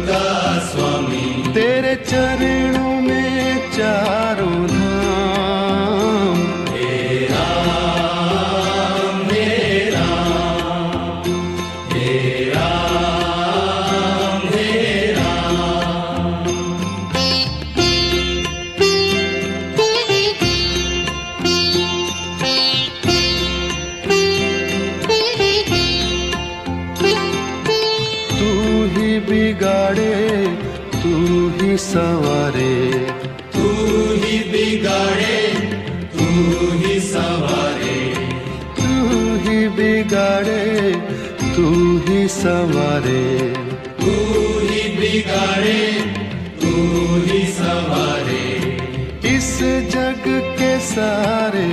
का स्वामी, तेरे चरणों में चारों धाम। हे राम हे राम, हे राम हे राम। तू ही बिगाड़े तू ही संवारे, तू ही बिगाड़े तू ही संवारे, तू ही बिगाड़े तू ही संवारे। तू ही बिगाड़े तू ही संवारे। इस जग के सारे